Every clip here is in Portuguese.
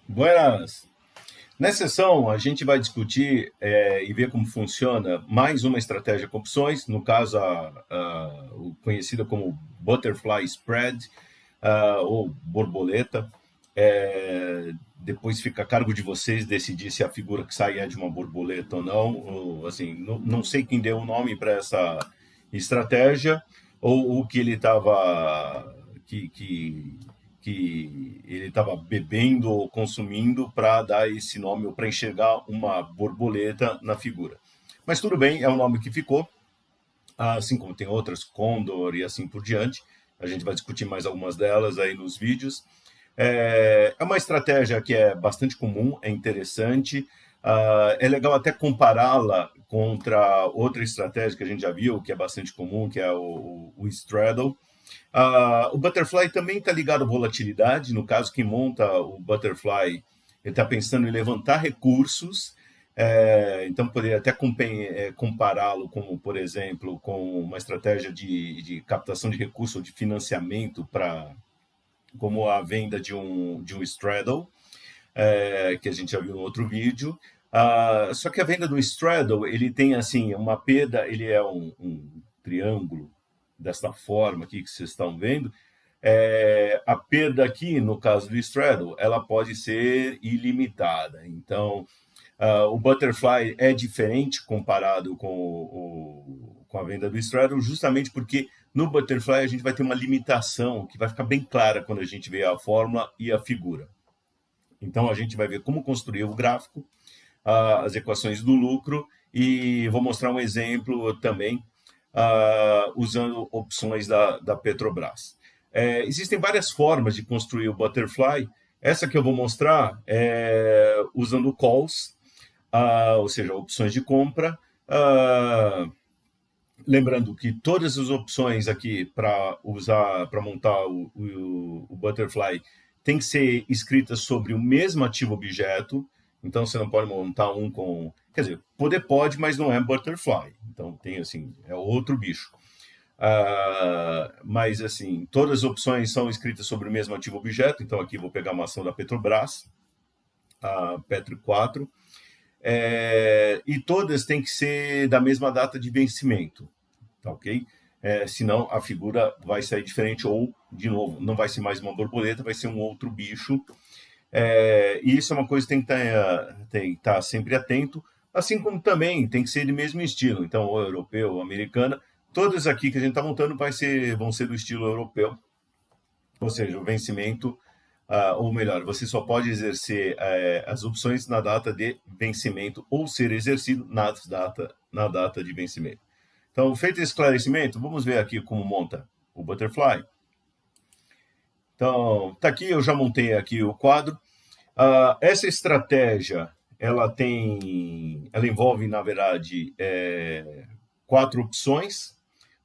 Buenas! Nessa sessão, a gente vai discutir e ver como funciona mais uma estratégia com opções, no caso, conhecida como Butterfly Spread, ou borboleta. Depois fica a cargo de vocês decidir se a figura que sai é de uma borboleta ou não. Ou, assim, não sei quem deu o nome para essa estratégia, ou o que ele estava... que ele estava bebendo ou consumindo para dar esse nome ou para enxergar uma borboleta na figura. Mas tudo bem, é o nome que ficou, assim como tem outras, Condor e assim por diante. A gente vai discutir mais algumas delas aí nos vídeos. É uma estratégia que é bastante comum, é interessante. É legal até compará-la contra outra estratégia que a gente já viu, que é bastante comum, que é o straddle. O Butterfly também está ligado à volatilidade. No caso, quem monta o Butterfly, ele está pensando em levantar recursos. Então, poderia até compará-lo, como, por exemplo, com uma estratégia de captação de recursos ou de financiamento, como a venda de um straddle, que a gente já viu no outro vídeo. Só que a venda do straddle, ele tem assim uma perda, ele é um triângulo, desta forma aqui que vocês estão vendo. A perda aqui, no caso do straddle, ela pode ser ilimitada. Então, o Butterfly é diferente comparado com a venda do straddle, justamente porque no Butterfly a gente vai ter uma limitação que vai ficar bem clara quando a gente vê a fórmula e a figura. Então, a gente vai ver como construir o gráfico, as equações do lucro, e vou mostrar um exemplo também usando opções da Petrobras. Existem várias formas de construir o Butterfly. Essa que eu vou mostrar é usando calls, ou seja, opções de compra. Lembrando que todas as opções aqui para montar o Butterfly tem que ser escritas sobre o mesmo ativo objeto. Então, você não pode montar um com... Quer dizer, pode, mas não é Butterfly. Então, tem assim, é outro bicho. Mas, assim, todas as opções são escritas sobre o mesmo ativo objeto. Então, aqui vou pegar uma ação da Petrobras, a Petro 4. E todas têm que ser da mesma data de vencimento. Tá ok? Senão, a figura vai sair diferente ou, de novo, não vai ser mais uma borboleta, vai ser um outro bicho. E isso é uma coisa que tem que estar sempre atento, assim como também tem que ser de mesmo estilo. Então, ou europeu ou americana, todas aqui que a gente está montando vão ser do estilo europeu, ou seja, o vencimento, ou melhor, você só pode exercer as opções na data de vencimento ou ser exercido na data de vencimento. Então, feito esse esclarecimento, vamos ver aqui como monta o Butterfly. Então, tá aqui, eu já montei aqui o quadro. Essa estratégia, ela envolve, na verdade, 4 opções,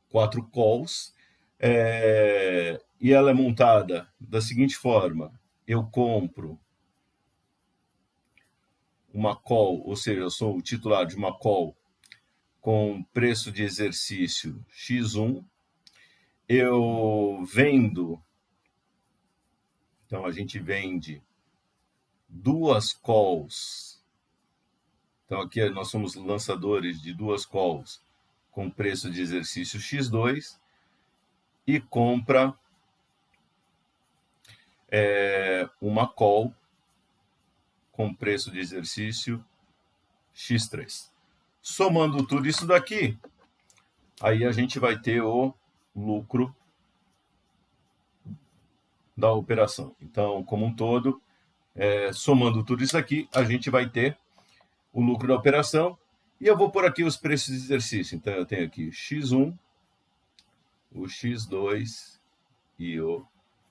4 calls, e ela é montada da seguinte forma: eu compro uma call, ou seja, eu sou o titular de uma call com preço de exercício X1, eu vendo, então a gente vende 2 calls. Então, aqui nós somos lançadores de 2 calls com preço de exercício X2 e compra uma call com preço de exercício X3. Somando tudo isso daqui, aí a gente vai ter o lucro da operação. Então, como um todo, somando tudo isso aqui, a gente vai ter o lucro da operação. E eu vou pôr aqui os preços de exercício. Então, eu tenho aqui X1, o X2 e o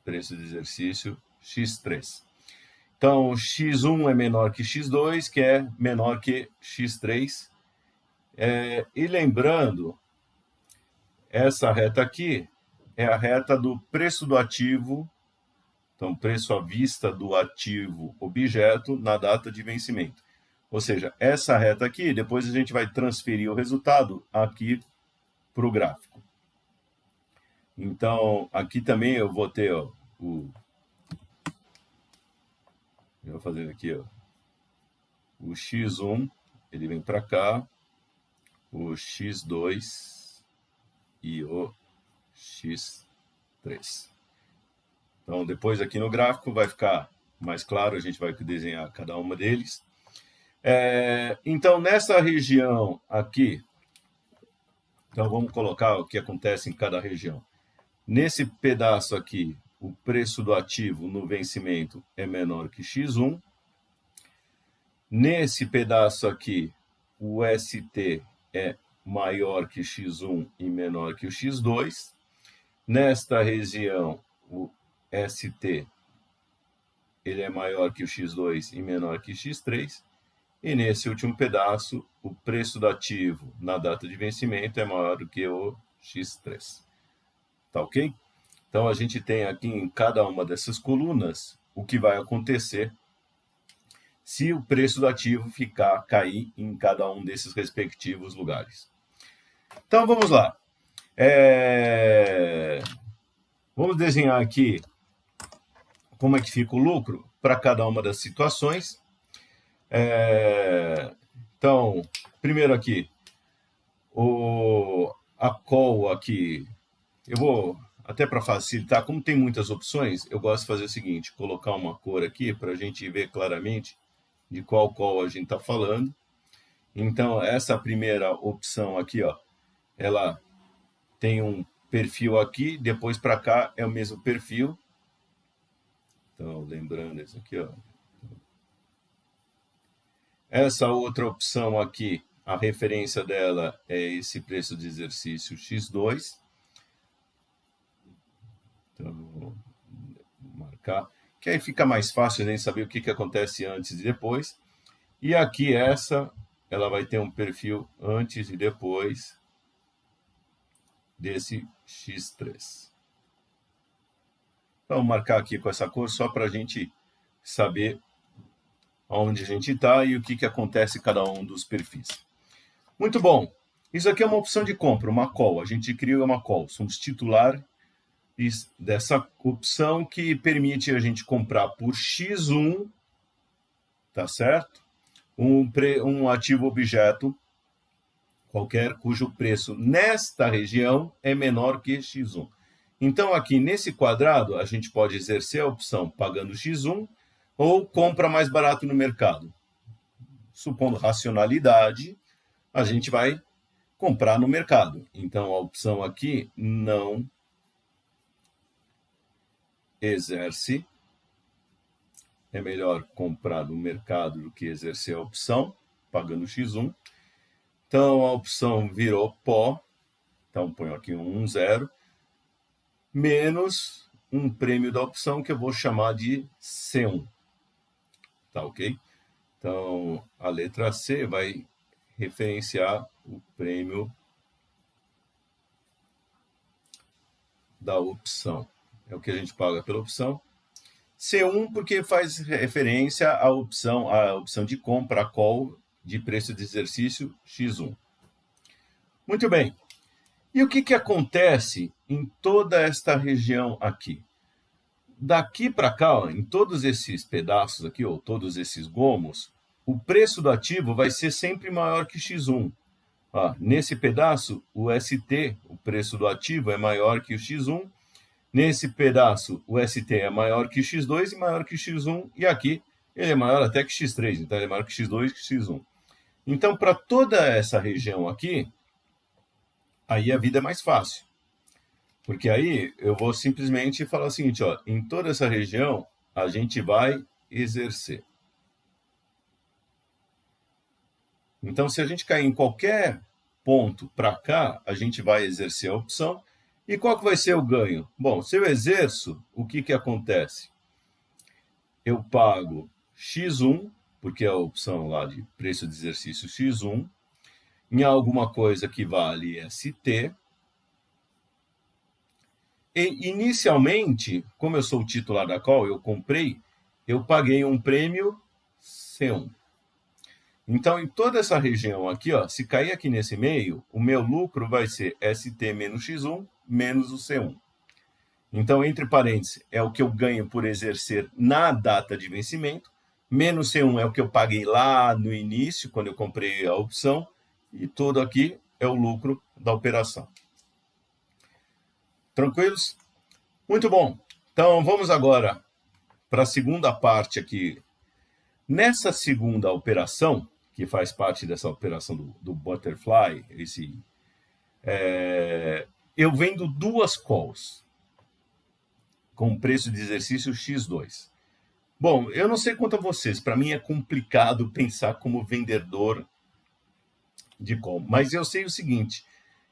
preço de exercício X3. Então, X1 é menor que X2, que é menor que X3. E lembrando, essa reta aqui é a reta do preço do ativo, então, preço à vista do ativo objeto na data de vencimento. Ou seja, essa reta aqui, depois a gente vai transferir o resultado aqui para o gráfico. Então, aqui também eu vou ter, ó, eu vou fazer aqui, ó, o x1, ele vem para cá, o x2 e o x3. Então, depois aqui no gráfico vai ficar mais claro, a gente vai desenhar cada uma deles. Então, nessa região aqui, então vamos colocar o que acontece em cada região. Nesse pedaço aqui, o preço do ativo no vencimento é menor que x1. Nesse pedaço aqui, o ST é maior que x1 e menor que o x2. Nesta região, o ST ele é maior que o x2 e menor que x3. E nesse último pedaço, o preço do ativo na data de vencimento é maior do que o x3. Tá ok? Então, a gente tem aqui em cada uma dessas colunas o que vai acontecer se o preço do ativo cair em cada um desses respectivos lugares. Então, vamos lá. Vamos desenhar aqui como é que fica o lucro para cada uma das situações. Então, primeiro aqui, a call aqui, eu vou, até para facilitar, como tem muitas opções, eu gosto de fazer o seguinte, colocar uma cor aqui para a gente ver claramente de qual call a gente está falando. Então, essa primeira opção aqui, ó, ela tem um perfil aqui, depois para cá é o mesmo perfil. Então, lembrando isso aqui, ó. Essa outra opção aqui, a referência dela é esse preço de exercício x2. Então, vou marcar, que aí fica mais fácil nem saber o que acontece antes e depois. E aqui ela vai ter um perfil antes e depois desse x3. Vamos marcar aqui com essa cor só para a gente saber onde a gente está e o que acontece em cada um dos perfis. Muito bom. Isso aqui é uma opção de compra, uma call. A gente cria uma call. Somos titular dessa opção que permite a gente comprar por x1, tá certo? Um ativo objeto qualquer cujo preço nesta região é menor que x1. Então, aqui nesse quadrado, a gente pode exercer a opção pagando x1 ou compra mais barato no mercado. Supondo racionalidade, a gente vai comprar no mercado. Então, a opção aqui não exerce. É melhor comprar no mercado do que exercer a opção, pagando x1. Então, a opção virou pó. Então, ponho aqui um 0. Menos um prêmio da opção que eu vou chamar de C1. Tá ok? Então, a letra C vai referenciar o prêmio da opção. É o que a gente paga pela opção. C1 porque faz referência à opção de compra, a call de preço de exercício X1. Muito bem. E o que acontece em toda esta região aqui? Daqui para cá, ó, em todos esses pedaços aqui, ou todos esses gomos, o preço do ativo vai ser sempre maior que X1. Ó, nesse pedaço, o ST, o preço do ativo, é maior que o X1. Nesse pedaço, o ST é maior que x2 e maior que x1. E aqui, ele é maior até que x3. Então, ele é maior que x2 e que x1. Então, para toda essa região aqui, aí a vida é mais fácil. Porque aí eu vou simplesmente falar o seguinte, ó, em toda essa região, a gente vai exercer. Então, se a gente cair em qualquer ponto para cá, a gente vai exercer a opção. E qual que vai ser o ganho? Bom, se eu exerço, o que acontece? Eu pago x1, porque é a opção lá de preço de exercício x1, em alguma coisa que vale ST. E, inicialmente, como eu sou o titular da call, eu paguei um prêmio C1. Então, em toda essa região aqui, ó, se cair aqui nesse meio, o meu lucro vai ser ST menos x1 menos o C1. Então, entre parênteses, é o que eu ganho por exercer na data de vencimento, menos C1 é o que eu paguei lá no início, quando eu comprei a opção, e tudo aqui é o lucro da operação. Tranquilos? Muito bom. Então, vamos agora para a segunda parte aqui. Nessa segunda operação, que faz parte dessa operação do Butterfly, eu vendo duas calls com preço de exercício X2. Bom, eu não sei quanto a vocês, para mim é complicado pensar como vendedor de call, mas eu sei o seguinte,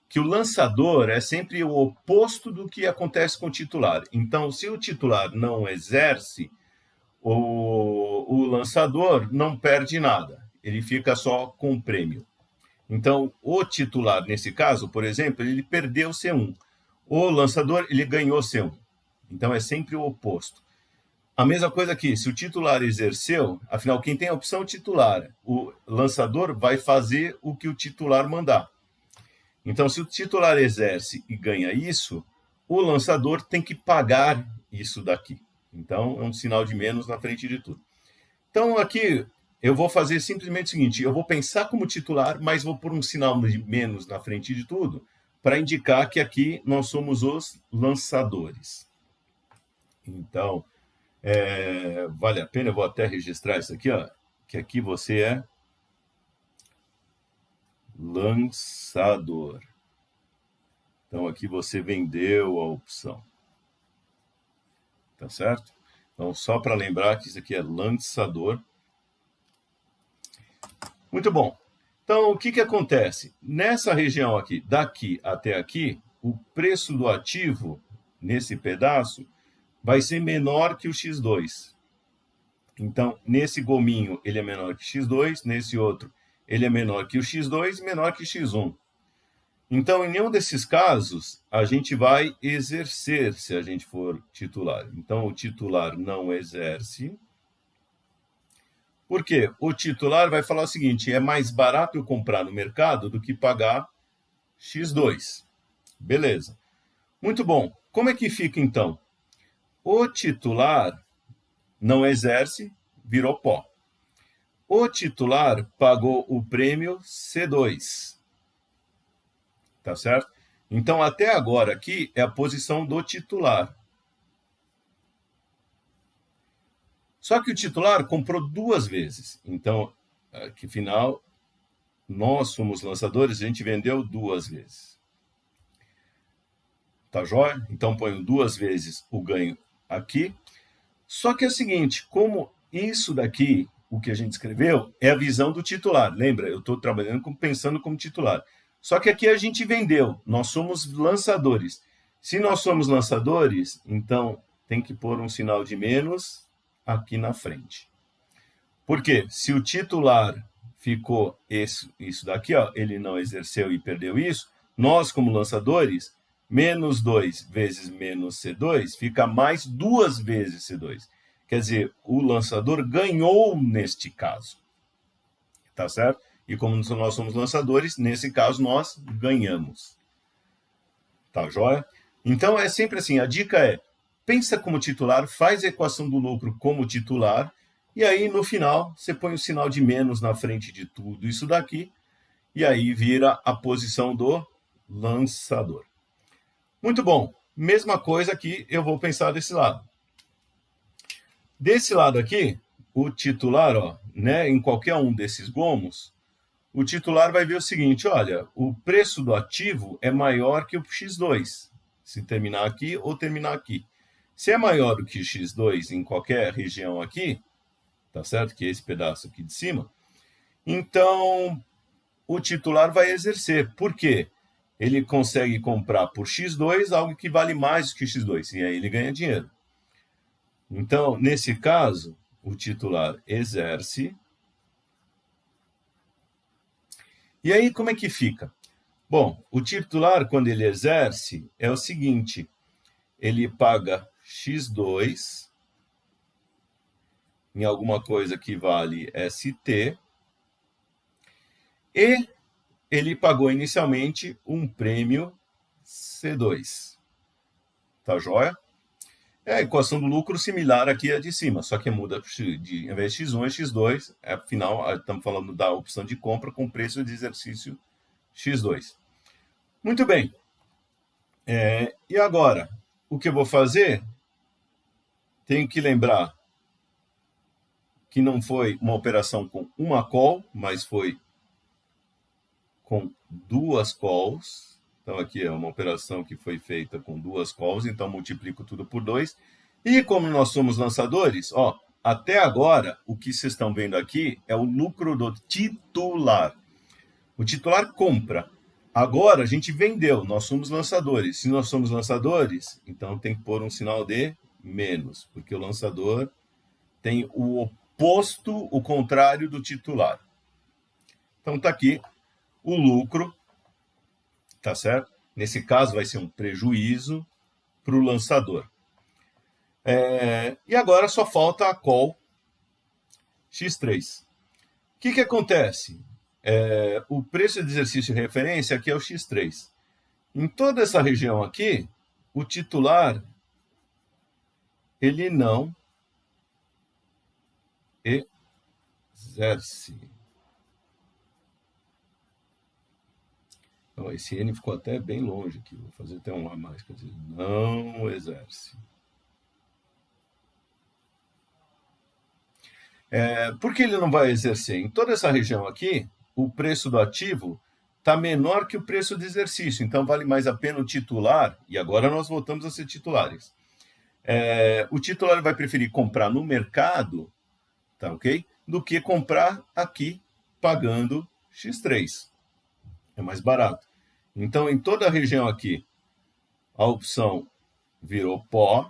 que o lançador é sempre o oposto do que acontece com o titular. Então, se o titular não exerce, o lançador não perde nada, ele fica só com o prêmio. Então, o titular, nesse caso, por exemplo, ele perdeu C1. O lançador, ele ganhou C1. Então, é sempre o oposto. A mesma coisa aqui, se o titular exerceu, afinal, quem tem a opção titular, o lançador vai fazer o que o titular mandar. Então, se o titular exerce e ganha isso, o lançador tem que pagar isso daqui. Então, é um sinal de menos na frente de tudo. Então, aqui, eu vou fazer simplesmente o seguinte, eu vou pensar como titular, mas vou pôr um sinal de menos na frente de tudo, para indicar que aqui nós somos os lançadores. Então, vale a pena, eu vou até registrar isso aqui, ó, que aqui você é lançador. Então, aqui você vendeu a opção. Tá certo? Então, só para lembrar que isso aqui é lançador. Muito bom. Então, o que acontece? Nessa região aqui, daqui até aqui, o preço do ativo, nesse pedaço, vai ser menor que o X2. Então, nesse gominho, ele é menor que X2, nesse outro, ele é menor que o X2 e menor que X1. Então, em nenhum desses casos, a gente vai exercer se a gente for titular. Então, o titular não exerce. Por quê? O titular vai falar o seguinte, é mais barato eu comprar no mercado do que pagar X2. Beleza. Muito bom. Como é que fica, então? O titular não exerce, virou pó. O titular pagou o prêmio C2. Tá certo? Então, até agora aqui é a posição do titular. Só que o titular comprou duas vezes. Então, que final, nós somos lançadores, a gente vendeu duas vezes. Tá jóia? Então, ponho duas vezes o ganho aqui. Só que é o seguinte, como isso daqui, o que a gente escreveu, é a visão do titular. Lembra? Eu estou trabalhando pensando como titular. Só que aqui a gente vendeu, nós somos lançadores. Se nós somos lançadores, então tem que pôr um sinal de menos aqui na frente. Por quê? Se o titular ficou isso daqui, ó, ele não exerceu e perdeu isso, nós como lançadores, menos 2 vezes menos C2, fica mais duas vezes C2. Quer dizer, o lançador ganhou neste caso. Tá certo? E como nós somos lançadores, nesse caso nós ganhamos. Tá joia? Então é sempre assim, a dica é, pensa como titular, faz a equação do lucro como titular, e aí no final você põe o sinal de menos na frente de tudo isso daqui, e aí vira a posição do lançador. Muito bom. Mesma coisa aqui, eu vou pensar desse lado. Desse lado aqui, o titular, ó, né, em qualquer um desses gomos, o titular vai ver o seguinte, olha, o preço do ativo é maior que o X2, se terminar aqui ou terminar aqui. Se é maior do que o X2 em qualquer região aqui, tá certo? Que é esse pedaço aqui de cima, então o titular vai exercer. Por quê? Ele consegue comprar por X2 algo que vale mais que X2, e aí ele ganha dinheiro. Então, nesse caso, o titular exerce. E aí, como é que fica? Bom, o titular, quando ele exerce, é o seguinte, ele paga X2 em alguma coisa que vale ST, e ele pagou inicialmente um prêmio C2. Tá joia? É a equação do lucro similar aqui à de cima, só que muda ao invés de x1 é x2, afinal estamos falando da opção de compra com preço de exercício x2. Muito bem. E agora, o que eu vou fazer? Tenho que lembrar que não foi uma operação com uma call, mas foi com duas calls. Então, aqui é uma operação que foi feita com duas calls, então multiplico tudo por 2. E como nós somos lançadores, até agora, o que vocês estão vendo aqui é o lucro do titular. O titular compra. Agora, a gente vendeu, nós somos lançadores. Se nós somos lançadores, então tem que pôr um sinal de menos, porque o lançador tem o oposto, o contrário do titular. Então, está aqui o lucro, tá certo? Nesse caso, vai ser um prejuízo para o lançador. E agora só falta a call X3. O que acontece? O preço de exercício de referência aqui é o X3. Em toda essa região aqui, o titular ele não exerce. Então, esse N ficou até bem longe aqui. Vou fazer até um a mais. Quer dizer, não exerce. Por que ele não vai exercer? Em toda essa região aqui, o preço do ativo está menor que o preço de exercício. Então, vale mais a pena o titular, e agora nós voltamos a ser titulares. O titular vai preferir comprar no mercado, tá ok? Do que comprar aqui, pagando X3. É mais barato. Então, em toda a região aqui, a opção virou pó,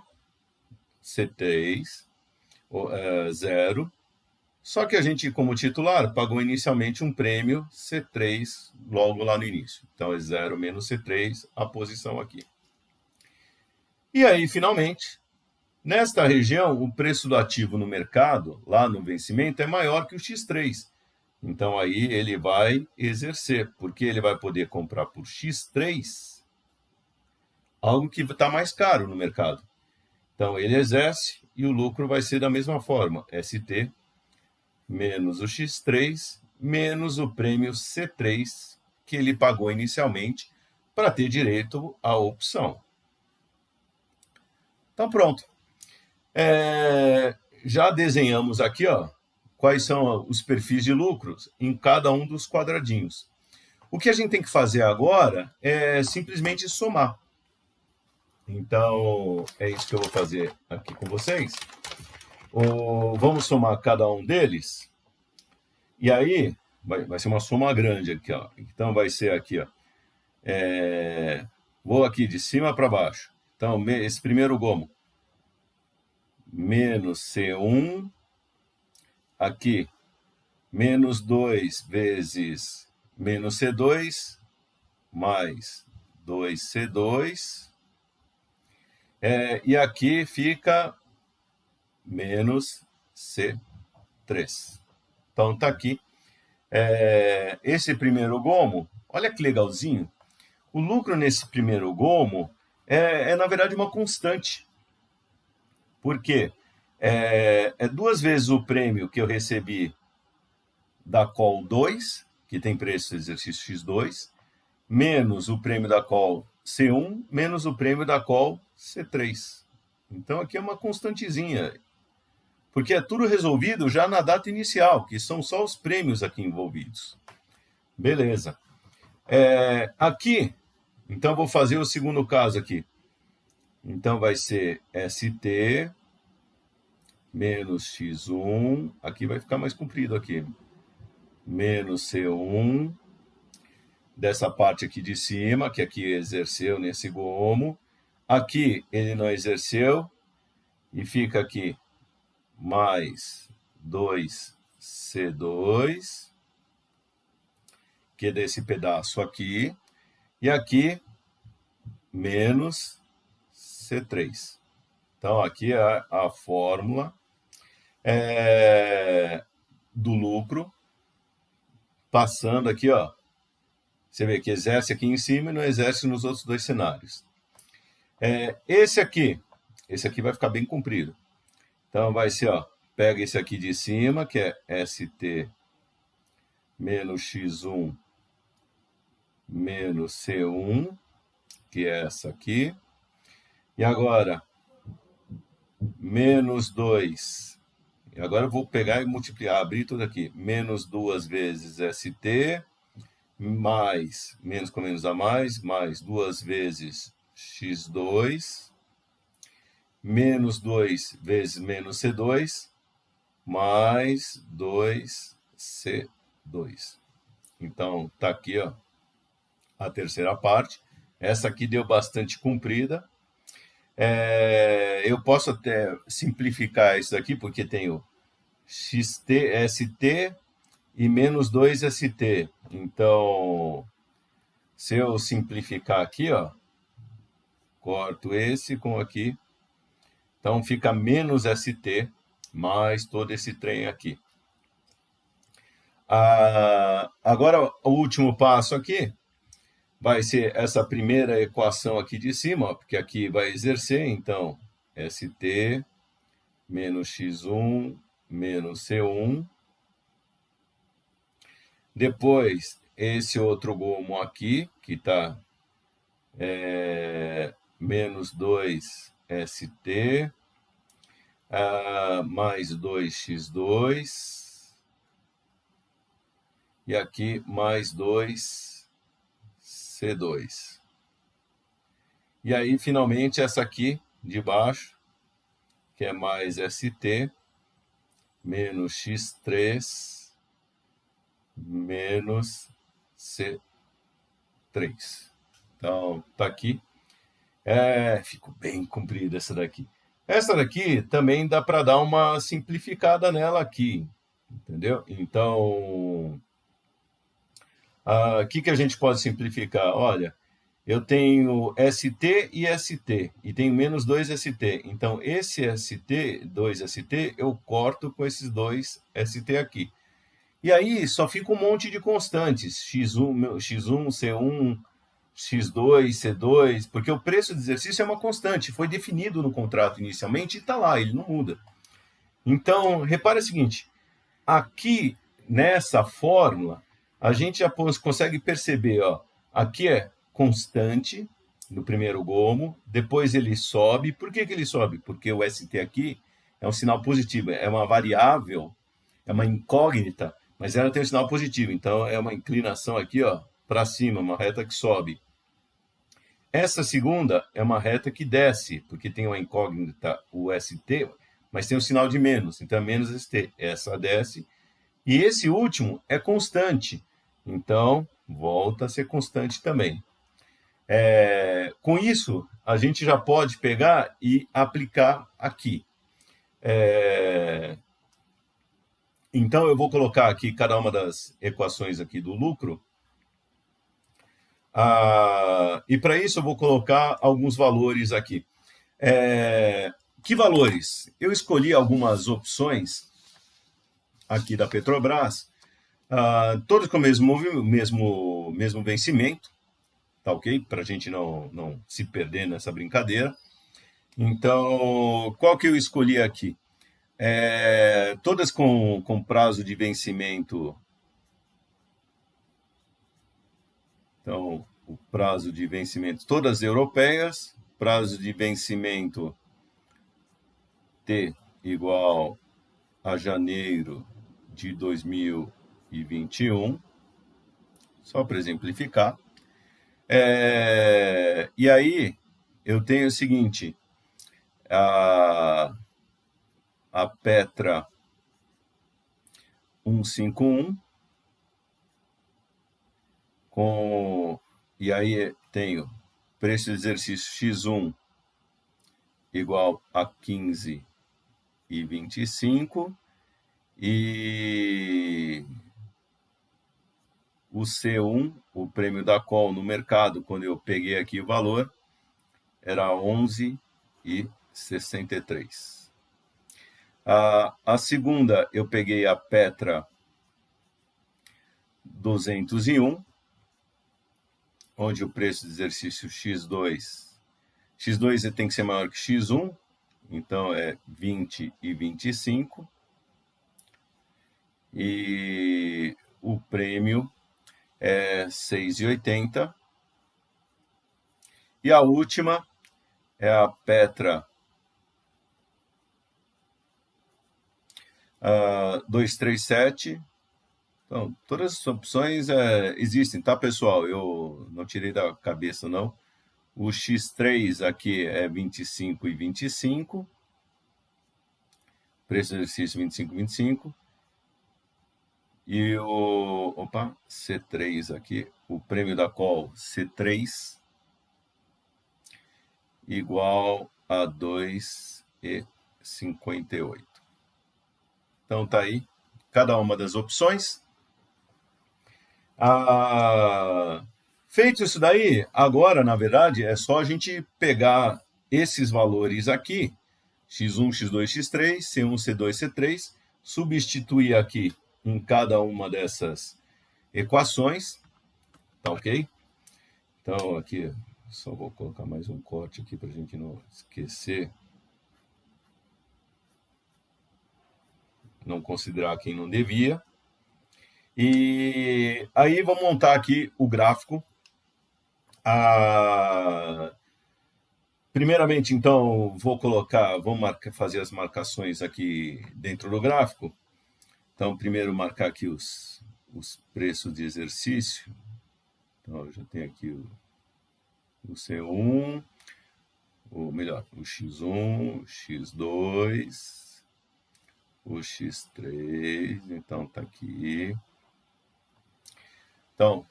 C3, 0. Só que a gente, como titular, pagou inicialmente um prêmio C3 logo lá no início. Então, é 0 menos C3, a posição aqui. E aí, finalmente, nesta região, o preço do ativo no mercado, lá no vencimento, é maior que o X3. Então, aí ele vai exercer, porque ele vai poder comprar por X3 algo que está mais caro no mercado. Então, ele exerce e o lucro vai ser da mesma forma, ST menos o X3 menos o prêmio C3 que ele pagou inicialmente para ter direito à opção. Então, pronto. Já desenhamos aqui, quais são os perfis de lucros em cada um dos quadradinhos. O que a gente tem que fazer agora é simplesmente somar. Então, é isso que eu vou fazer aqui com vocês. Vamos somar cada um deles. E aí, vai ser uma soma grande aqui. Então, vai ser aqui. Vou aqui de cima para baixo. Então, esse primeiro gomo. Menos C1. Aqui, menos 2 vezes menos C2, mais 2C2. E aqui fica menos C3. Então, está aqui. Esse primeiro gomo, olha que legalzinho. O lucro nesse primeiro gomo na verdade, uma constante. Por quê? É 2 vezes o prêmio que eu recebi da call 2, que tem preço de exercício X2, menos o prêmio da call C1, menos o prêmio da call C3. Então, aqui é uma constantezinha, porque é tudo resolvido já na data inicial, que são só os prêmios aqui envolvidos. Beleza. Aqui, então, vou fazer o segundo caso aqui. Então, vai ser ST menos X1, aqui vai ficar mais comprido aqui, menos C1, dessa parte aqui de cima, que aqui exerceu nesse gomo, aqui ele não exerceu, e fica aqui mais 2C2, que é desse pedaço aqui, e aqui menos C3. Então, aqui é a fórmula do lucro, passando aqui, você vê que exerce aqui em cima e não exerce nos outros dois cenários. Esse aqui esse aqui vai ficar bem comprido. Então vai ser, ó, pega esse aqui de cima, que é ST menos X1 menos C1, que é essa aqui. E agora, menos 2. E agora eu vou pegar e multiplicar, abrir tudo aqui. Menos 2 vezes ST, mais, menos com menos dá mais 2 vezes X2, menos 2 vezes menos C2, mais 2C2. Então, tá aqui, ó, a terceira parte. Essa aqui deu bastante comprida. Eu posso até simplificar isso aqui, porque tenho XT, ST e menos 2ST. Então, se eu simplificar aqui, ó, corto esse com aqui, então fica menos ST mais todo esse trem aqui. Agora, o último passo aqui vai ser essa primeira equação aqui de cima, ó, porque aqui vai exercer, então, ST menos X1 menos C1. Depois, esse outro gomo aqui, que está menos 2ST, mais 2x2, e aqui mais 2c2. E aí, finalmente, essa aqui de baixo, que é mais ST, menos x3, menos c3. Então, tá aqui. Ficou bem comprida essa daqui. Essa daqui também dá para dar uma simplificada nela aqui, entendeu? Então, o que a gente pode simplificar? Olha, eu tenho ST e ST, e tenho menos 2ST. Então, esse ST, 2ST, eu corto com esses dois ST aqui. E aí, só fica um monte de constantes, X1, C1, X2, C2, porque o preço do exercício é uma constante, foi definido no contrato inicialmente e está lá, ele não muda. Então, repare o seguinte, aqui nessa fórmula, a gente já consegue perceber, ó, aqui é constante no primeiro gomo, depois ele sobe. Por que ele sobe? Porque o ST aqui é um sinal positivo, é uma variável, é uma incógnita, mas ela tem um sinal positivo, então é uma inclinação aqui, ó, para cima, uma reta que sobe. Essa segunda é uma reta que desce, porque tem uma incógnita, o ST, mas tem um sinal de menos, então é menos ST. Essa desce. E esse último é constante, então volta a ser constante também. Com isso, a gente já pode pegar e aplicar aqui. Então, eu vou colocar aqui cada uma das equações aqui do lucro. E para isso eu vou colocar alguns valores aqui. Que valores? Eu escolhi algumas opções aqui da Petrobras, todas com o mesmo vencimento, tá ok? Para a gente não se perder nessa brincadeira. Então, qual que eu escolhi aqui? Todas com prazo de vencimento. Então, o prazo de vencimento, todas europeias, prazo de vencimento T igual a janeiro de 2021, só para exemplificar. E aí, eu tenho o seguinte, a Petra 151, e aí tenho preço de exercício X1 igual a 15,25, e o C1, o prêmio da call no mercado, quando eu peguei aqui o valor, era 11,63. A segunda, eu peguei a Petra 201, onde o preço de exercício X2 tem que ser maior que X1, Então, é 20 e 25. E o prêmio é 6,80. E a última é a Petra 237. Então, todas as opções existem, tá, pessoal? Eu não tirei da cabeça, não. O X3 aqui é 25 e 25. Preço do exercício 25 e 25. E o C3 aqui, o prêmio da call C3 igual a 2,58. Então tá aí cada uma das opções. Feito isso daí, agora, na verdade, é só a gente pegar esses valores aqui, x1, x2, x3, c1, c2, c3, substituir aqui em cada uma dessas equações, tá ok? Então, aqui, só vou colocar mais um corte aqui para a gente não esquecer. Não considerar quem não devia. E aí, vamos montar aqui o gráfico. Primeiramente, então, vamos fazer as marcações aqui dentro do gráfico. Então, primeiro marcar aqui os preços de exercício. Então, eu já tenho aqui o C1, ou melhor, o X1, o X2, o X3, então tá aqui. Então,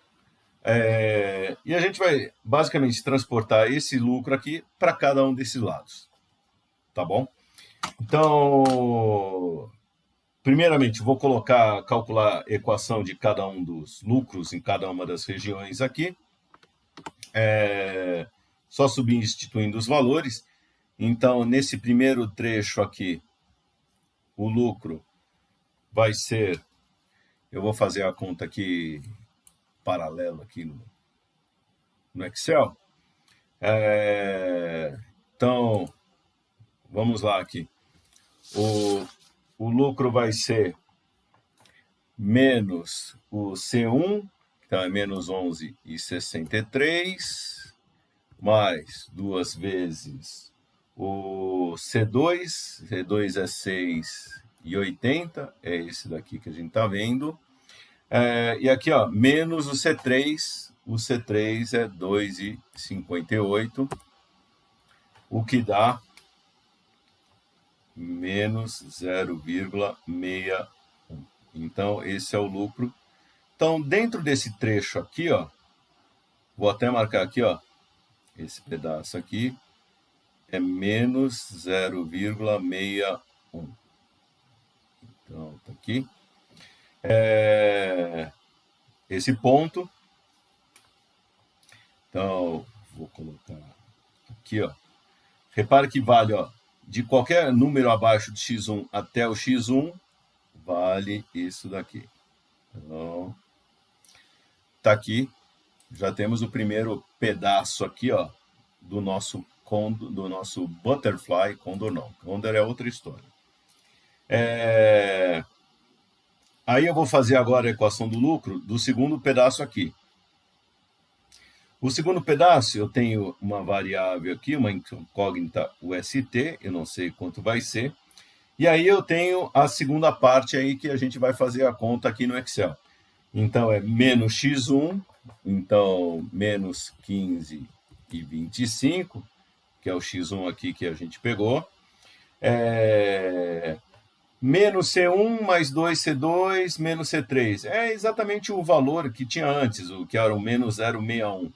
e a gente vai basicamente transportar esse lucro aqui para cada um desses lados, tá bom? Então, primeiramente, vou calcular a equação de cada um dos lucros em cada uma das regiões aqui. Só substituindo os valores. Então, nesse primeiro trecho aqui, o lucro vai ser... Eu vou fazer a conta aqui paralela aqui no Excel. Então, vamos lá aqui. O lucro vai ser menos o C1, então é menos 11,63, mais 2 vezes o C2 é 6,80, é esse daqui que a gente está vendo. E aqui, ó, menos o C3 é 2,58, o que dá menos 0,61. Então, esse é o lucro. Então, dentro desse trecho aqui, ó, vou até marcar aqui, ó, esse pedaço aqui é menos 0,61. Então, tá aqui. Esse ponto. Então, vou colocar aqui, ó. Repare que vale, ó, de qualquer número abaixo de x1 até o x1, vale isso daqui. Então, tá aqui. Já temos o primeiro pedaço aqui, ó, do nosso butterfly. Condor não. Condor é outra história. Aí eu vou fazer agora a equação do lucro do segundo pedaço aqui. O segundo pedaço, eu tenho uma variável aqui, uma incógnita UST, eu não sei quanto vai ser. E aí eu tenho a segunda parte aí que a gente vai fazer a conta aqui no Excel. Então, é menos x1, então, menos 15,25, que é o x1 aqui que a gente pegou. Menos C1 mais 2C2 menos C3. É exatamente o valor que tinha antes, o que era o menos 0,61.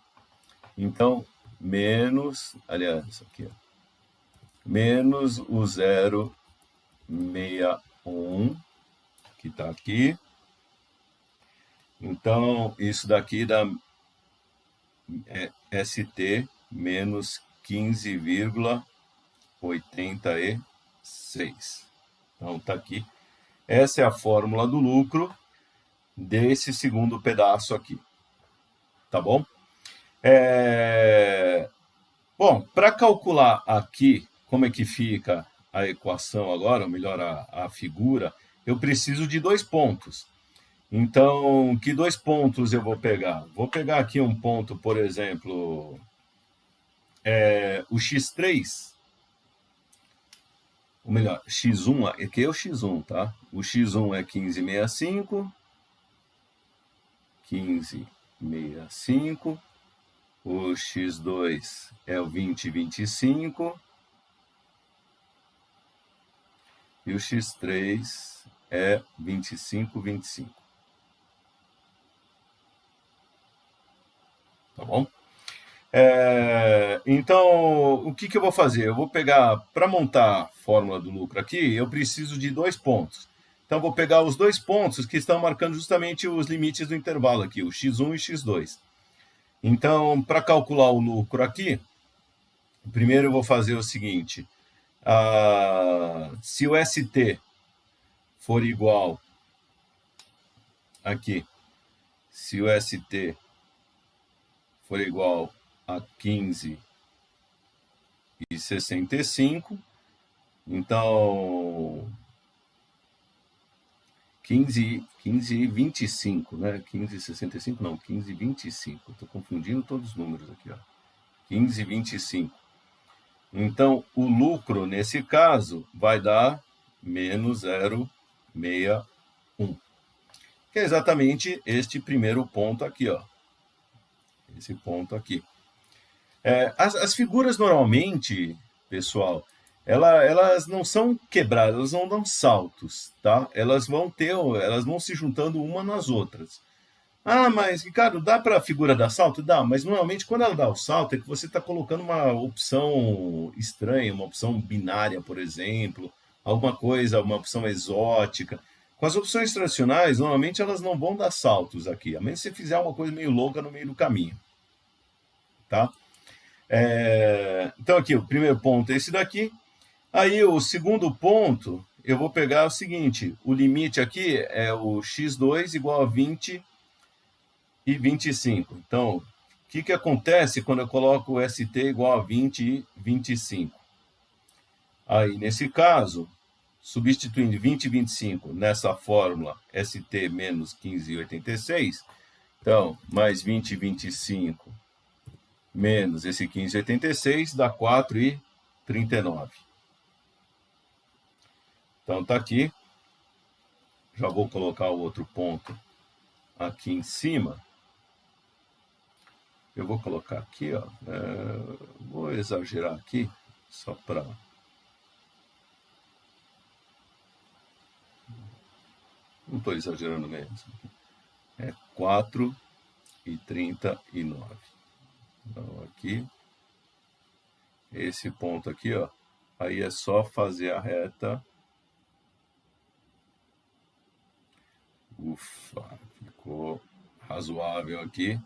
Então, menos, aliás, isso aqui, ó, menos o 0,61, que está aqui. Então, isso daqui dá ST menos 15,86. Então, está aqui. Essa é a fórmula do lucro desse segundo pedaço aqui. Tá bom? Bom, para calcular aqui como é que fica a equação agora, ou melhor, a figura, eu preciso de 2 pontos. Então, que 2 pontos eu vou pegar? Vou pegar aqui um ponto, por exemplo, o x3, ou melhor, x1, aqui é o x1, tá? O x1 é 1565, 1565, o x2 é o 2025, e o x3 é 2525. Tá bom? Então, o que eu vou fazer? Eu vou pegar, para montar a fórmula do lucro aqui, eu preciso de 2 pontos. Então, vou pegar os 2 pontos que estão marcando justamente os limites do intervalo aqui, o x1 e x2. Então, para calcular o lucro aqui, primeiro eu vou fazer o seguinte. Se o ST for igual aqui, se o ST for igual a 15,65, então 15,25, né? 15,65 não, 15,25. Estou confundindo todos os números aqui, ó. 15,25. Então, o lucro, nesse caso, vai dar menos 0,61. Que é exatamente este primeiro ponto aqui, ó. Esse ponto aqui. As figuras, normalmente, pessoal, elas não são quebradas, elas não dão saltos, tá? Elas vão se juntando uma nas outras. Ah, mas, Ricardo, dá para a figura dar salto? Dá, mas normalmente quando ela dá o salto é que você está colocando uma opção estranha, uma opção binária, por exemplo, alguma coisa, uma opção exótica. Com as opções tradicionais, normalmente elas não vão dar saltos aqui, a menos que você fizer uma coisa meio louca no meio do caminho, tá? Então aqui, o primeiro ponto é esse daqui. Aí o segundo ponto, eu vou pegar o seguinte, o limite aqui é o x2 igual a 20 e 25. Então, o que acontece quando eu coloco o ST igual a 20 e 25? Aí, nesse caso, substituindo 20 e 25 nessa fórmula ST menos 15,86, então, mais 20 e 25 menos esse 15,86 dá 4,39. Então, tá aqui. Já vou colocar o outro ponto aqui em cima. Eu vou colocar aqui, ó. Vou exagerar aqui, só para... Não estou exagerando mesmo. É 4,39. Então, aqui. Esse ponto aqui, ó. Aí é só fazer a reta. Ufa, ficou razoável aqui.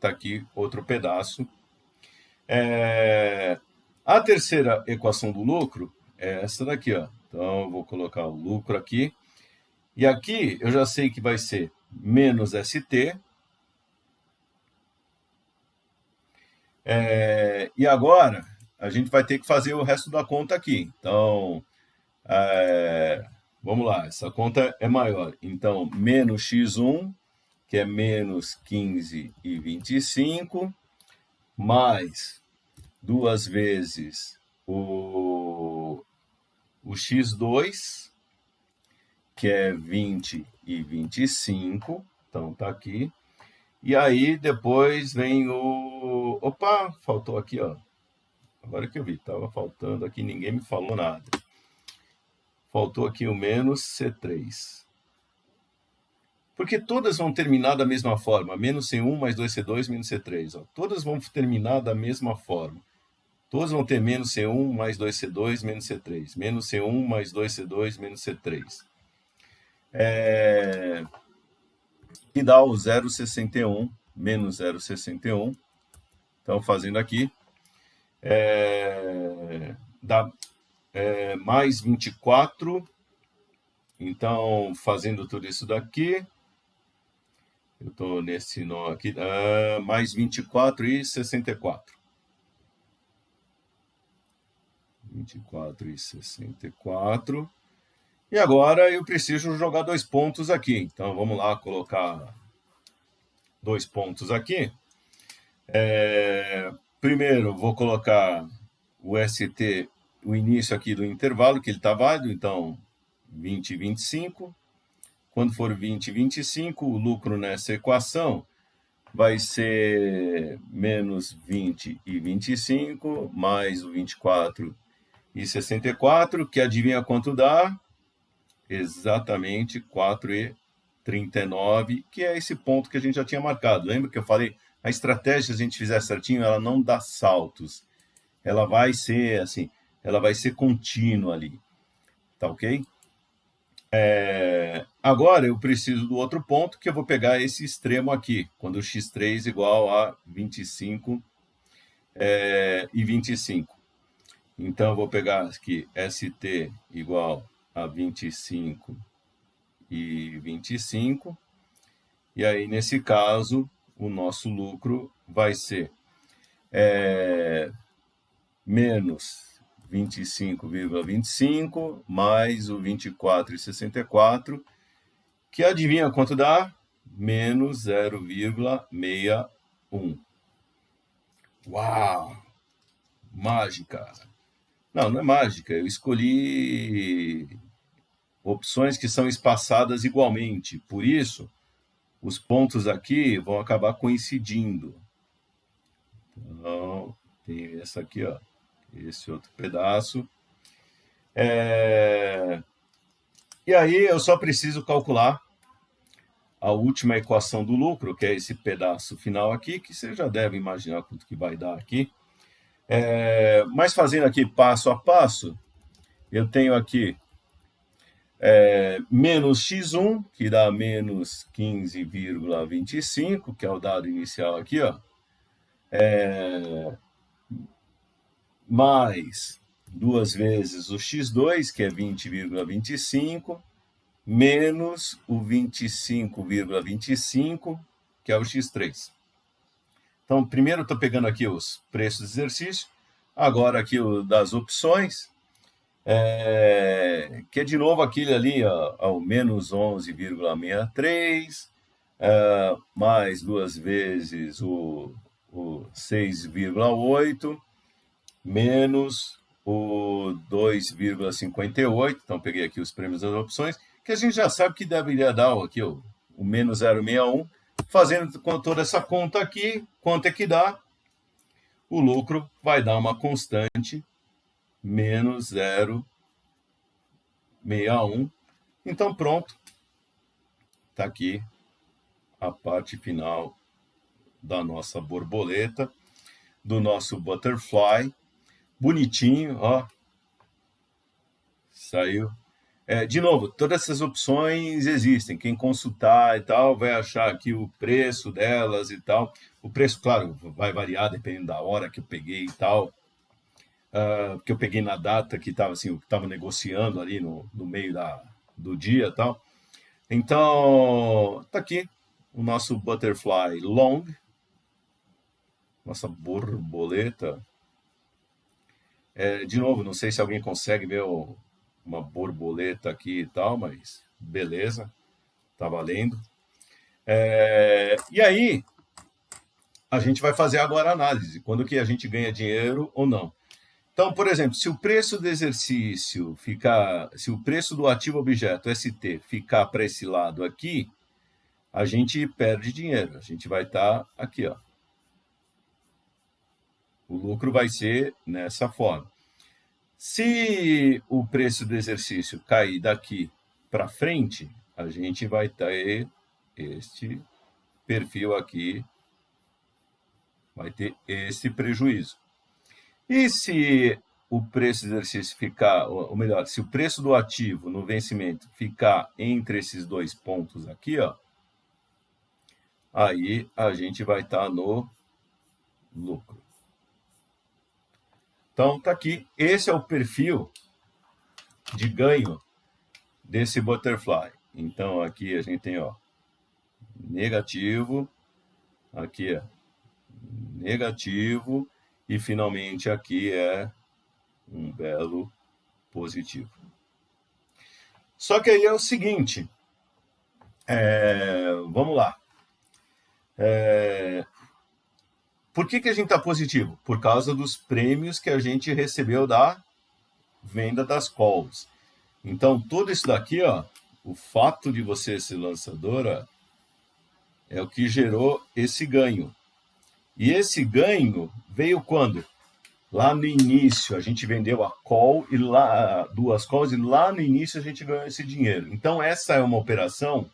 Tá aqui outro pedaço. A terceira equação do lucro é essa daqui, ó. Então, eu vou colocar o lucro aqui. E aqui eu já sei que vai ser menos ST. E agora a gente vai ter que fazer o resto da conta aqui. Então, vamos lá, essa conta é maior. Então, menos x1, que é menos 15,25, mais 2 vezes o x2, que é 20,25. Então, tá aqui. E aí, depois vem o... Opa, faltou aqui, ó. Agora que eu vi, estava faltando aqui, ninguém me falou nada. Faltou aqui o menos C3. Porque todas vão terminar da mesma forma. Menos C1 mais 2C2 menos C3. Ó. Todas vão terminar da mesma forma. Todas vão ter menos C1 mais 2C2 menos C3. Menos C1 mais 2C2 menos C3. Que dá o 0,61 menos 0,61. Então, fazendo aqui, dá mais 24. Então, fazendo tudo isso daqui, eu estou nesse nó aqui, mais 24 e 64. 24,64. E agora eu preciso jogar 2 pontos aqui. Então vamos lá colocar 2 pontos aqui. Primeiro vou colocar o ST, o início aqui do intervalo, que ele está válido, então 20 e 25. Quando for 20 e 25, o lucro nessa equação vai ser menos 20 e 25, mais o 24 e 64, que adivinha quanto dá? Exatamente 4,39, que é esse ponto que a gente já tinha marcado. Lembra que eu falei? A estratégia, se a gente fizer certinho, ela não dá saltos. Ela vai ser assim, ela vai ser contínua ali. Tá ok? Agora eu preciso do outro ponto, que eu vou pegar esse extremo aqui, quando o x3 igual a 25 e 25. Então eu vou pegar aqui ST igual a 25 e 25. E aí, nesse caso, o nosso lucro vai ser menos 25,25 mais o 24,64, que adivinha quanto dá? Menos 0,61. Uau! Mágica! Não, não é mágica. Eu escolhi opções que são espaçadas igualmente. Por isso, os pontos aqui vão acabar coincidindo. Então, tem essa aqui, ó, esse outro pedaço. E aí eu só preciso calcular a última equação do lucro, que é esse pedaço final aqui, que você já deve imaginar quanto que vai dar aqui. Mas fazendo aqui passo a passo, eu tenho aqui menos x1, que dá menos 15,25, que é o dado inicial aqui, ó. Mais 2 vezes o x2, que é 20,25, menos o 25,25, que é o x3. Então, primeiro eu estou pegando aqui os preços do exercício, agora aqui o das opções, que é de novo aquele ali, ó, o menos 11,63, mais 2 vezes o 6,8, menos o 2,58, então peguei aqui os prêmios das opções, que a gente já sabe que deveria dar aqui o menos 0,61, fazendo com toda essa conta aqui, quanto é que dá? O lucro vai dar uma constante, menos 0,61. Então pronto, está aqui a parte final da nossa borboleta, do nosso butterfly, bonitinho, ó, saiu. De novo, todas essas opções existem. Quem consultar e tal vai achar aqui o preço delas e tal. O preço, claro, vai variar dependendo da hora que eu peguei e tal. Porque eu peguei na data que estava assim, estava negociando ali no meio do dia e tal. Então, tá aqui o nosso butterfly long, nossa borboleta. De novo, não sei se alguém consegue ver uma borboleta aqui e tal, mas beleza, tá valendo. E aí, a gente vai fazer agora a análise, quando que a gente ganha dinheiro ou não. Então, por exemplo, se o preço do exercício ficar, se o preço do ativo objeto ST ficar para esse lado aqui, a gente perde dinheiro, a gente vai estar aqui, ó. O lucro vai ser nessa forma. Se o preço do exercício cair daqui para frente, a gente vai ter este perfil aqui, vai ter esse prejuízo. E se o preço do exercício ficar, ou melhor, se o preço do ativo no vencimento ficar entre esses 2 pontos aqui, ó, aí a gente vai estar no lucro. Então, tá aqui. Esse é o perfil de ganho desse butterfly. Então, aqui a gente tem, ó, negativo, aqui é negativo, e finalmente aqui é Um belo positivo. Só que aí é o seguinte, vamos lá. Por que a gente está positivo? Por causa dos prêmios que a gente recebeu da venda das calls. Então, tudo isso daqui, ó, o fato de você ser lançadora é o que gerou esse ganho. E esse ganho veio quando? Lá no início, a gente vendeu a call e lá duas calls e lá no início a gente ganhou esse dinheiro. Então, essa é uma operação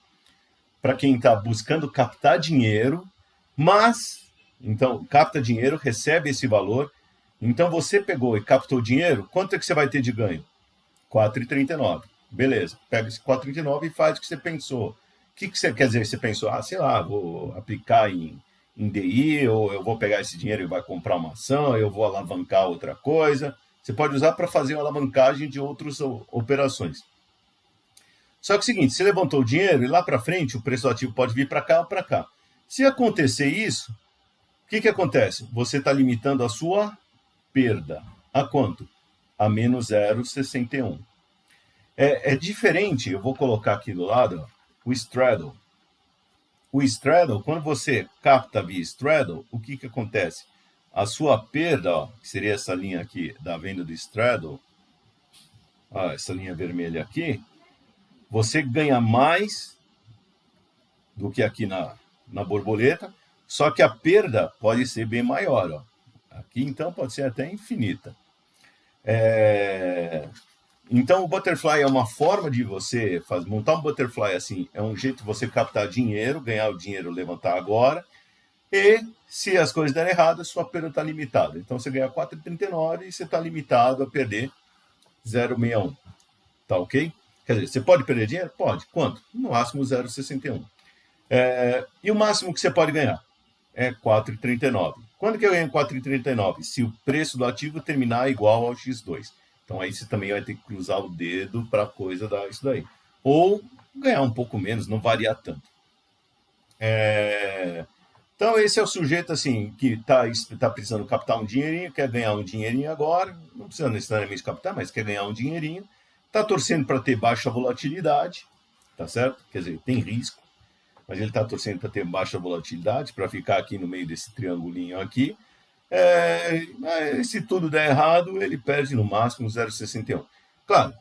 para quem está buscando captar dinheiro, mas então capta dinheiro, recebe esse valor. Então você pegou e captou dinheiro, quanto é que você vai ter de ganho? 4,39. Beleza, pega esse 4,39 e faz o que você pensou. O que você quer dizer? Você pensou, sei lá, vou aplicar em DI, ou eu vou pegar esse dinheiro e vai comprar uma ação, eu vou alavancar outra coisa. Você pode usar para fazer uma alavancagem de outras operações. Só que é o seguinte, você levantou o dinheiro e lá para frente o preço do ativo pode vir para cá ou para cá. Se acontecer isso, o que acontece? Você está limitando a sua perda. A quanto? A menos 0,61. É diferente, eu vou colocar aqui do lado, ó, o straddle. O straddle, quando você capta via straddle, o que acontece? A sua perda, ó, que seria essa linha aqui da venda do straddle, ó, essa linha vermelha aqui, você ganha mais do que aqui na borboleta, só que a perda pode ser bem maior. Ó. Aqui, então, pode ser até infinita. Então, o butterfly é uma forma de você montar um butterfly assim, é um jeito de você captar dinheiro, ganhar o dinheiro, levantar agora, e se as coisas derem errado, sua perda está limitada. Então, você ganha 4,39 e você está limitado a perder 0,61. Tá ok? Quer dizer, você pode perder dinheiro? Pode. Quanto? No máximo 0,61. E o máximo que você pode ganhar é 4,39. Quando que eu ganho 4,39? Se o preço do ativo terminar igual ao X2. Então aí você também vai ter que cruzar o dedo para a coisa dar isso daí. Ou ganhar um pouco menos, não variar tanto. Então esse é o sujeito assim que tá precisando captar um dinheirinho, quer ganhar um dinheirinho agora, não precisa necessariamente captar, mas quer ganhar um dinheirinho, está torcendo para ter baixa volatilidade, tá certo? Quer dizer, tem risco, mas ele está torcendo para ter baixa volatilidade, para ficar aqui no meio desse triangulinho aqui. Mas se tudo der errado, ele perde no máximo 0,61. Claro,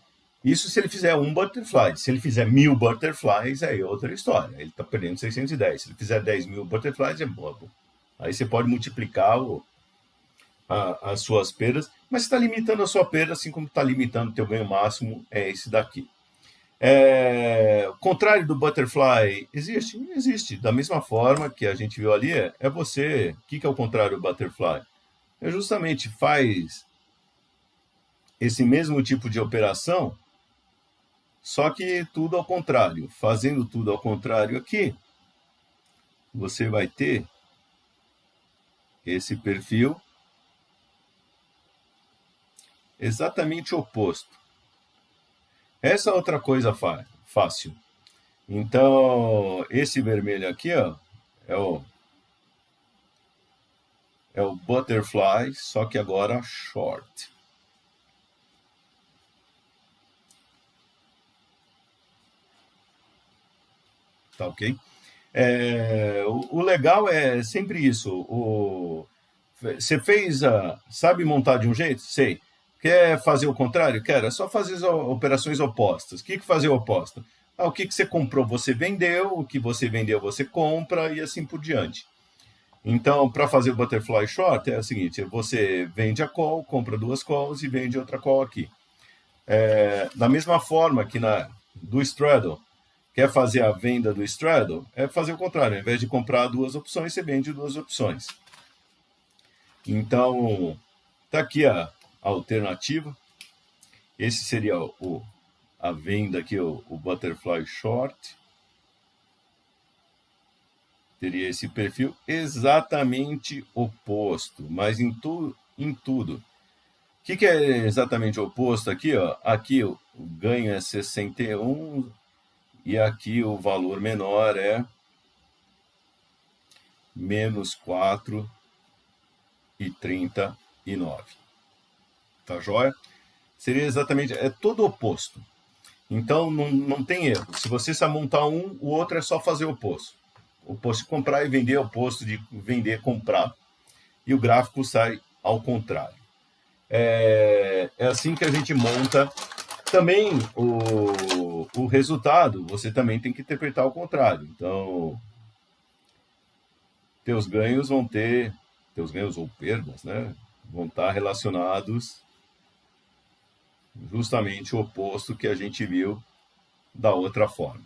isso se ele fizer um butterfly. Se ele fizer 1.000 butterflies, aí é outra história. Ele está perdendo 610. Se ele fizer 10.000 butterflies, é bobo. Aí você pode multiplicar as suas perdas, mas está limitando a sua perda, assim como está limitando o teu ganho máximo, é esse daqui. O contrário do butterfly existe? Existe. Da mesma forma que a gente viu ali, é você. O que é o contrário do butterfly? É justamente faz esse mesmo tipo de operação, só que tudo ao contrário. Fazendo tudo ao contrário aqui, você vai ter esse perfil exatamente oposto. Essa é outra coisa fácil. Então, esse vermelho aqui, ó, é o butterfly, só que agora short. Tá ok? O legal é sempre isso. Você sabe montar de um jeito? Sei. Quer fazer o contrário? Quero. É só fazer as operações opostas. O que fazer oposta? O que você comprou, você vendeu. O que você vendeu, você compra e assim por diante. Então, para fazer o butterfly short, é o seguinte: você vende a call, compra duas calls e vende outra call aqui. Da mesma forma que do straddle, quer fazer a venda do straddle, é fazer o contrário. Ao invés de comprar duas opções, você vende duas opções. Então, está aqui a alternativa. Esse seria a venda aqui, o butterfly short. Teria esse perfil exatamente oposto, mas em tudo. O que é exatamente oposto aqui? Ó? Aqui o ganho é 61 e aqui o valor menor é menos 4,39. tá joia? Seria exatamente, é todo oposto. Então, não tem erro. Se você sabe montar um, o outro é só fazer o oposto. O oposto de comprar e vender é o oposto de vender e comprar. E o gráfico sai ao contrário. É assim que a gente monta. Também o resultado, você também tem que interpretar ao contrário. Então, teus ganhos ou perdas, né? Vão estar relacionados justamente o oposto que a gente viu da outra forma.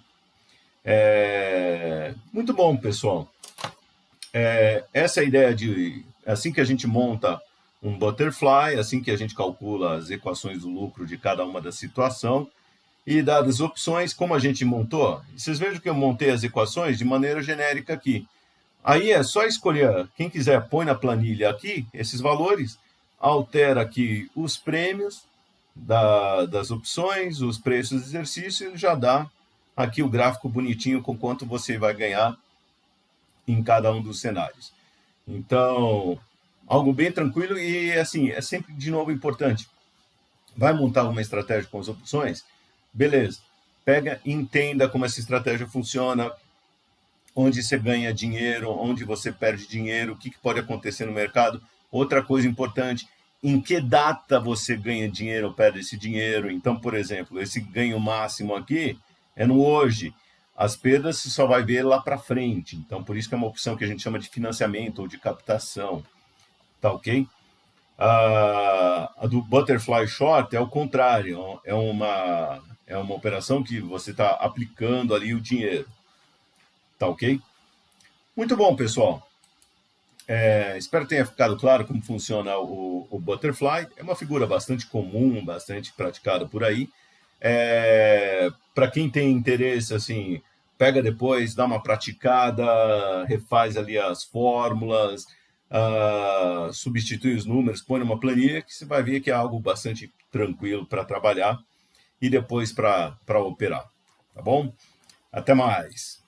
Muito bom, pessoal. Essa é a ideia de... Assim que a gente monta um butterfly, assim que a gente calcula as equações do lucro de cada uma da situação, e dadas opções, como a gente montou, vocês vejam que eu montei as equações de maneira genérica aqui. Aí é só escolher, quem quiser põe na planilha aqui, esses valores, altera aqui os prêmios das opções, os preços do exercício, e já dá aqui o gráfico bonitinho com quanto você vai ganhar em cada um dos cenários. Então, algo bem tranquilo e, assim, é sempre, de novo, importante. Vai montar uma estratégia com as opções? Beleza. Pega e entenda como essa estratégia funciona, onde você ganha dinheiro, onde você perde dinheiro, o que pode acontecer no mercado. Outra coisa importante, em que data você ganha dinheiro ou perde esse dinheiro. Então, por exemplo, esse ganho máximo aqui é no hoje. As perdas você só vai ver lá para frente. Então, por isso que é uma opção que a gente chama de financiamento ou de captação. Tá ok? A do Butterfly Short é o contrário. É uma operação que você está aplicando ali o dinheiro. Tá ok? Muito bom, pessoal. Espero que tenha ficado claro como funciona o Butterfly. É uma figura bastante comum, bastante praticada por aí. Para quem tem interesse, assim, pega depois, dá uma praticada, refaz ali as fórmulas, substitui os números, põe numa planilha, que você vai ver que é algo bastante tranquilo para trabalhar e depois para operar. Tá bom? Até mais!